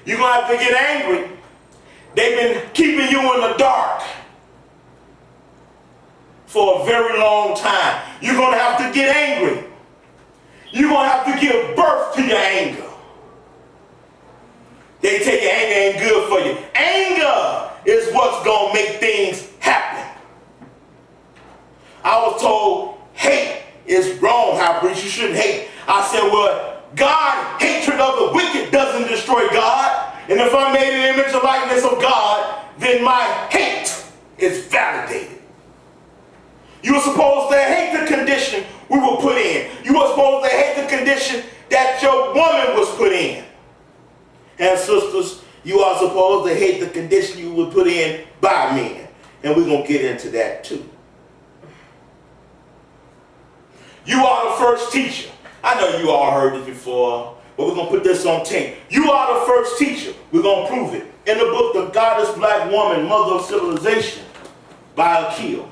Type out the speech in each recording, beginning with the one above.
You're going to have to get angry. They've been keeping you in the dark for a very long time. You're going to have to get angry. You're going to have to give birth to your anger. They tell you anger ain't good for you. Anger is what's going to make things happen. I was told hate is wrong, high priest. You shouldn't hate. I said, well, God, hatred of the wicked doesn't destroy God. And if I made an image and likeness of God, then my hate is validated. You were supposed to hate the condition we were put in. You were supposed to hate the condition that your woman was put in. And sisters, you are supposed to hate the condition you were put in by men. And we're going to get into that too. You are the first teacher. I know you all heard this before, but we're going to put this on tape. You are the first teacher. We're going to prove it. In the book, The Goddess Black Woman, Mother of Civilization, by Akil.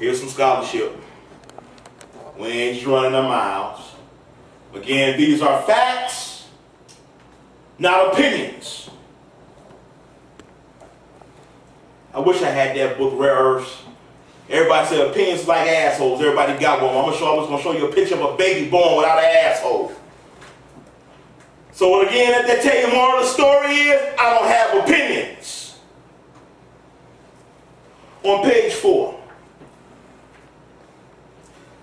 Here's some scholarship. We ain't just running our mouths. Again, these are facts, not opinions. I wish I had that book, Rare Earths. Everybody said opinions like assholes. Everybody got one. I was going to show you a picture of a baby born without an asshole. So again, they tell you more of the story is, I don't have opinions. On page 4,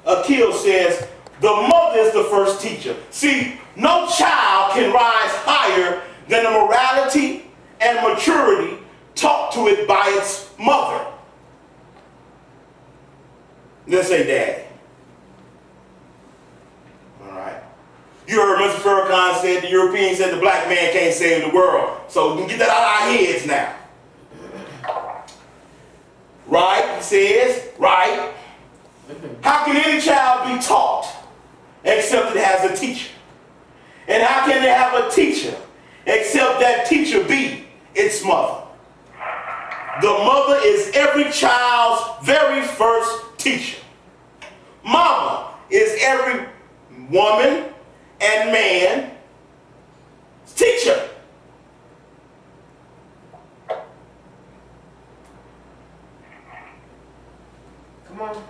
Akil says, the mother is the first teacher. See, no child can rise higher than the morality and maturity taught to it by its mother. Let's say daddy. All right. You heard Mr. Farrakhan said the Europeans said the black man can't save the world. So we can get that out of our heads now. Right, he says, right. How can any child be taught except it has a teacher? And how can they have a teacher except that teacher be its mother? The mother is every child's very first teacher. Mama is every woman and man's teacher. Come on.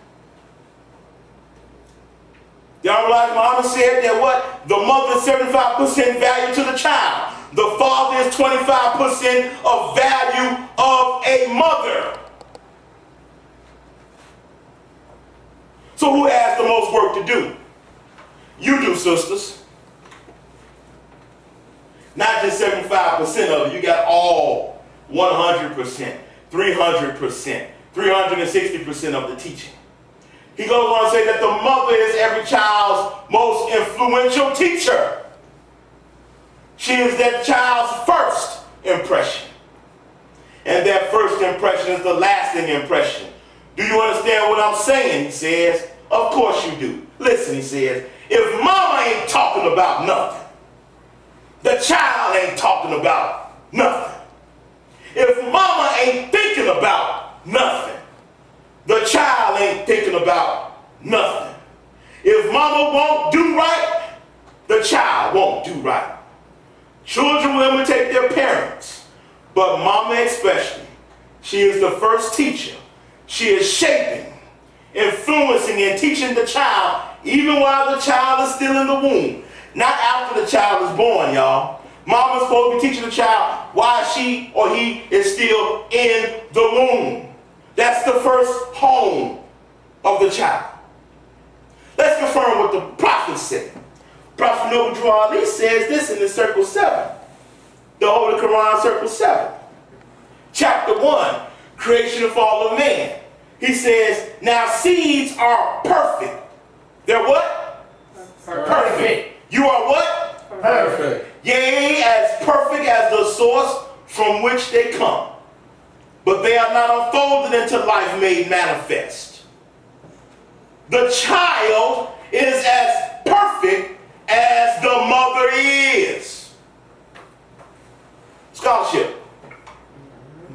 Y'all realize Mama said that what? The mother is 75% value to the child. The father is 25% of value of a mother. So who has the most work to do? You do, sisters. Not just 75% of it. You got all 100%, 300%, 360% of the teaching. He goes on to say that the mother is every child's most influential teacher. She is that child's first impression. And that first impression is the lasting impression. Do you understand what I'm saying? He says, of course you do. Listen, he says, if mama ain't talking about nothing, the child ain't talking about nothing. If mama ain't thinking about nothing, the child ain't thinking about nothing. If mama won't do right, the child won't do right. Children will imitate their parents, but mama especially. She is the first teacher. She is shaping, influencing, and teaching the child even while the child is still in the womb. Not after the child is born, y'all. Mama's supposed to be teaching the child while she or he is still in the womb. That's the first home of the child. Let's confirm what the prophet said. Prophet Noble Drew Ali says this in the Circle 7. The Holy Quran, Circle 7. Chapter 1, Creation and Fall of Man. He says, now seeds are perfect. They're what? Perfect. You are what? Perfect. Yea, as perfect as the source from which they come. But they are not unfolded into life made manifest. The child is as perfect as the mother is. Scholarship.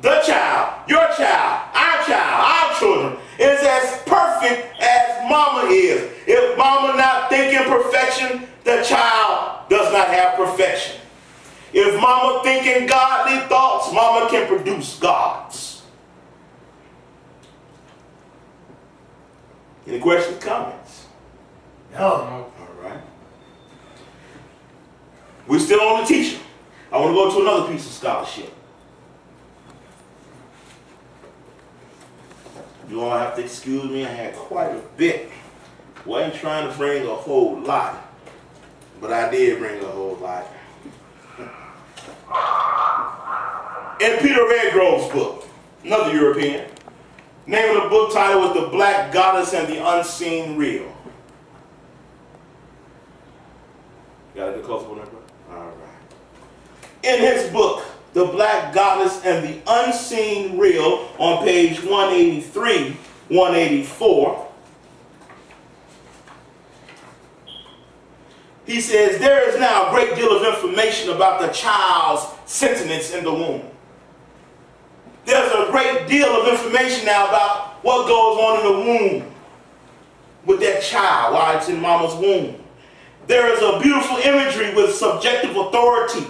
The child, your child, our children is as perfect as mama is. If mama not thinking perfection, the child does not have perfection. If mama thinking godly thoughts, mama can produce gods. Any questions, comments? No. All right. We're still on the teacher. I want to go to another piece of scholarship. You all have to excuse me, I had quite a bit. Wasn't trying to bring a whole lot, but I did bring a whole lot. In Peter Redgrove's book, another European, name of the book title was The Black Goddess and the Unseen Real. Got a good close one, bro? All right. In his book, The Black Goddess and the Unseen Real, on page 183, 184, he says, there is now a great deal of information about the child's sentiments in the womb. There's a great deal of information now about what goes on in the womb with that child while it's in mama's womb. There is a beautiful imagery with subjective authority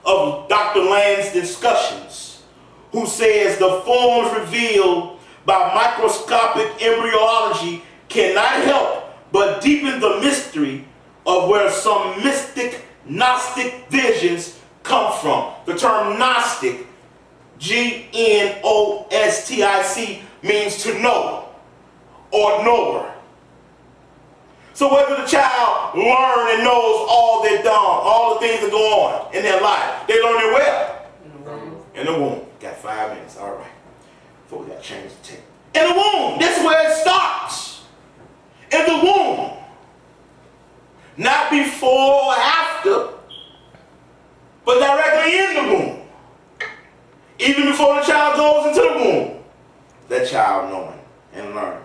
of Dr. Land's discussions, who says the forms revealed by microscopic embryology cannot help but deepen the mystery of where some mystic Gnostic visions come from. The term Gnostic, G-N-O-S-T-I-C, means to know or knower. So whether the child learns and knows all they've done, all the things that go on in their life, they learn it where? In the womb. Got 5 minutes, all right. Before we got to change the tape. In the womb, this is where it starts. In the womb. Not before or after, but directly in the womb. Even before the child goes into the womb, that child knowing and learning.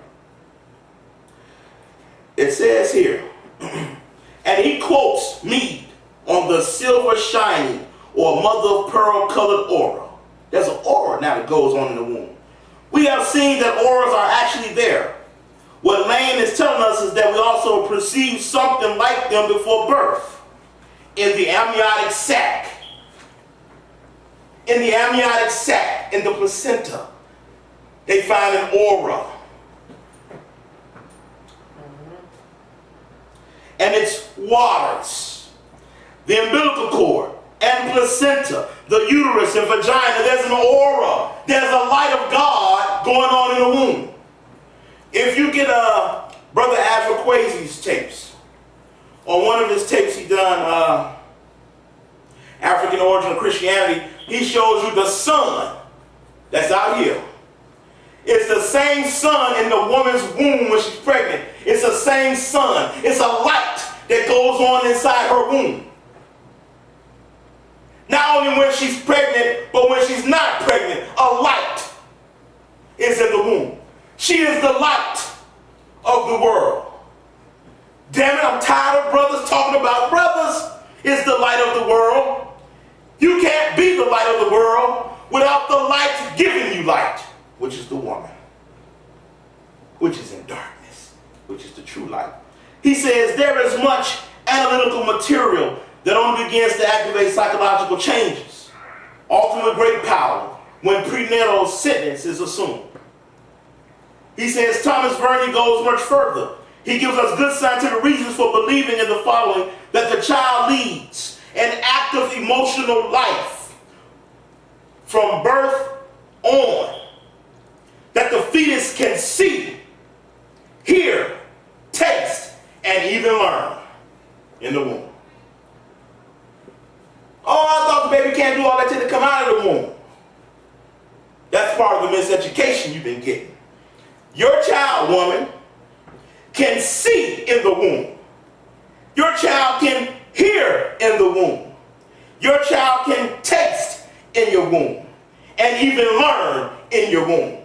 It says here, and he quotes Mead on the silver shining or mother of pearl colored aura. There's an aura now that goes on in the womb. We have seen that auras are actually there. What Lane is telling us is that we also perceive something like them before birth in the amniotic sac. In the amniotic sac, in the placenta, they find an aura. And it's waters, the umbilical cord, and placenta, the uterus and vagina. There's an aura. There's a light of God going on in the womb. If you get Brother Afriquazi's tapes, on one of his tapes he done African Origin of Christianity, he shows you the sun that's out here. It's the same sun in the woman's womb when she's pregnant. It's the same sun. It's a light that goes on inside her womb. Not only when she's pregnant, but when she's not pregnant, a light is in the womb. She is the light of the world. Damn it, I'm tired of brothers talking about brothers is the light of the world. You can't be the light of the world without the light giving you light, which is the woman, which is in darkness, which is the true light. He says there is much analytical material that only begins to activate psychological changes, often with great power, when prenatal sentence is assumed. He says Thomas Verney goes much further. He gives us good scientific reasons for believing in the following: that the child leads an active emotional life from birth on, that the fetus can see, hear, taste, and even learn in the womb. Oh, I thought the baby can't do all that till they come out of the womb. That's part of the miseducation you've been getting. Your child, woman, can see in the womb. Your child can hear in the womb. Your child can taste in your womb and even learn in your womb.